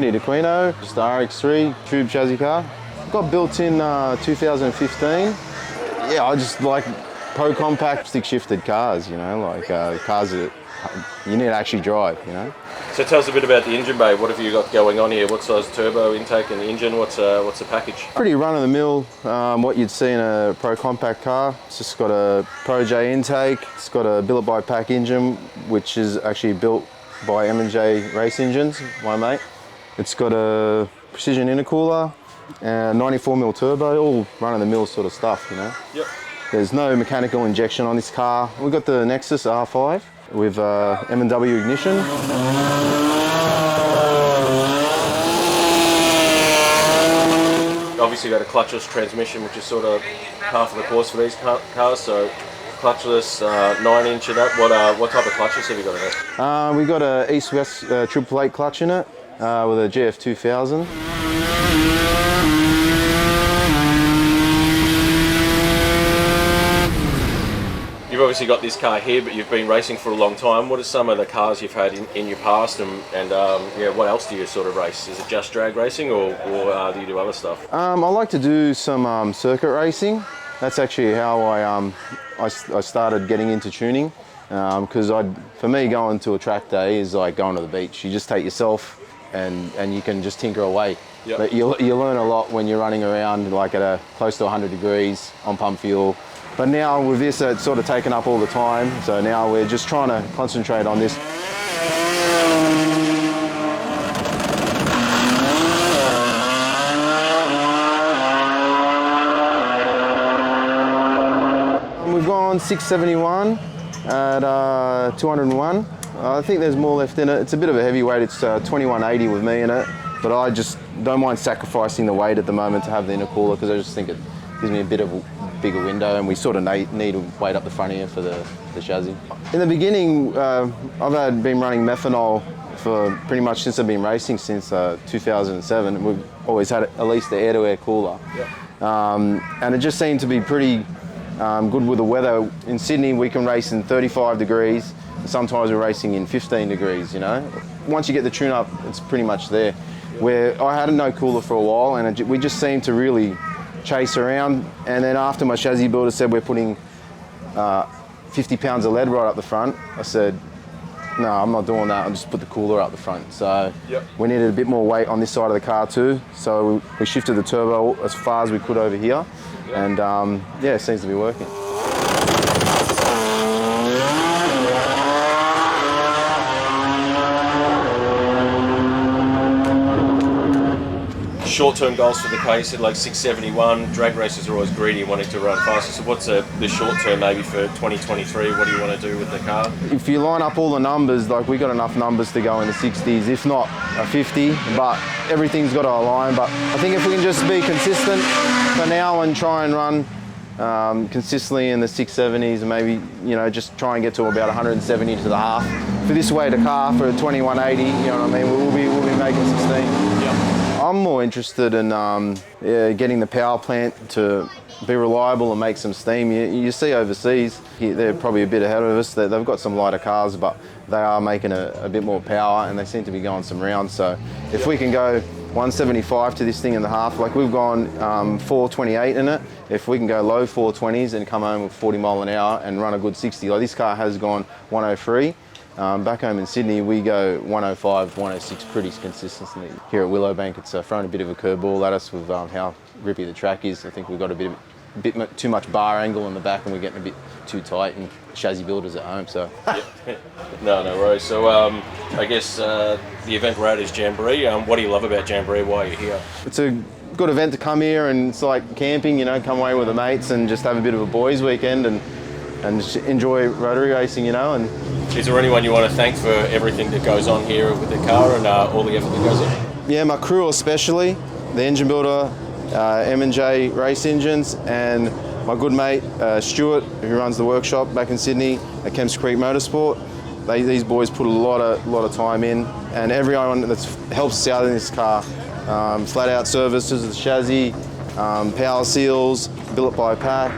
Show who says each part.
Speaker 1: Andy D'Aquino, just the RX3 tube chassis car. Got built in 2015. Yeah, I just like pro compact stick shifted cars, you know, like cars that you need to actually drive, you know.
Speaker 2: So tell us a bit about the engine bay. What have you got going on here? What size turbo intake and the engine? What's the package?
Speaker 1: Pretty run of the mill, what you'd see in a pro compact car. It's just got a Pro J intake. It's got a billet by pack engine, which is actually built by M&J Race Engines, my mate. It's got a precision intercooler and 94mm turbo, all run of the mill sort of stuff, you know.
Speaker 2: Yep.
Speaker 1: There's no mechanical injection on this car. We've got the Nexus R5 with M&W ignition.
Speaker 2: Obviously got a clutchless transmission, which is sort of half of the course for these cars, so clutchless, 9-inch and up. What type of clutches have you got in it?
Speaker 1: We got a East-West triple plate clutch in it with a GF 2000.
Speaker 2: You've obviously got this car here, but you've been racing for a long time. What are some of the cars you've had in your past, and yeah, what else do you sort of race? Is it just drag racing, or do you do other stuff?
Speaker 1: I like to do some circuit racing. That's actually how I started getting into tuning, because for me, going to a track day is like going to the beach. You just take yourself and you can just tinker away.
Speaker 2: Yep.
Speaker 1: But you learn a lot when you're running around like at close to 100 degrees on pump fuel. But now with this, it's sort of taken up all the time. So now we're just trying to concentrate on this. We've gone 671 at 201. I think there's more left in it. It's a bit of a heavyweight. It's 2180 with me in it. But I just don't mind sacrificing the weight at the moment to have the intercooler, because I just think it gives me a bit of a bigger window, and we sort of need to weight up the front here for the chassis. In the beginning, I've been running methanol for pretty much since I've been racing, since 2007. We've always had at least the air-to-air cooler. Yeah. And it just seemed to be pretty good with the weather. In Sydney, we can race in 35 degrees. Sometimes we're racing in 15 degrees, you know. Once you get the tune up, it's pretty much there. Where I had no cooler for a while, and we just seemed to really chase around. And then after my chassis builder said we're putting 50 pounds of lead right up the front, I said, no, I'm not doing that. I'll just put the cooler up the front. So yep. We needed a bit more weight on this side of the car too. So we shifted the turbo as far as we could over here. Yep. And yeah, it seems to be working.
Speaker 2: Short-term goals for the car, you said like 671. Drag racers are always greedy, wanting to run faster. So what's the short-term maybe for 2023? What do you want to do with the car?
Speaker 1: If you line up all the numbers, like we got enough numbers to go in the 60s, if not a 50, but everything's got to align. But I think if we can just be consistent for now and try and run consistently in the 670s, and maybe, you know, just try and get to about 170 to the half. For this weight of car, for a 2180, you know what I mean, we'll be making some steam. Yep. I'm more interested in getting the power plant to be reliable and make some steam. You see overseas, they're probably a bit ahead of us. They've got some lighter cars, but they are making a bit more power, and they seem to be going some rounds. So if we can go 175 to this thing in the half, like we've gone 428 in it. If we can go low 420s and come home with 40 mile an hour and run a good 60, like this car has gone 103. Back home in Sydney, we go 105, 106 pretty consistently. Here at Willowbank, it's thrown a bit of a curveball at us with how rippy the track is. I think we've got a bit too much bar angle in the back, and we're getting a bit too tight, and chassis builders at home, so.
Speaker 2: No worries. So I guess the event we're at is Jamboree. What do you love about Jamboree? Why are you here?
Speaker 1: It's a good event to come here, and it's like camping, you know, come away with the mates and just have a bit of a boys' weekend and just enjoy rotary racing, you know. And
Speaker 2: is there anyone you want to thank for everything that goes on here with the car and all the effort that goes in?
Speaker 1: Yeah, my crew especially, the engine builder, M&J Race Engines, and my good mate Stuart, who runs the workshop back in Sydney at Kemps Creek Motorsport. These boys put a lot of time in, and everyone that helps us out in this car. Flat out services, the chassis, power seals, billet by pack.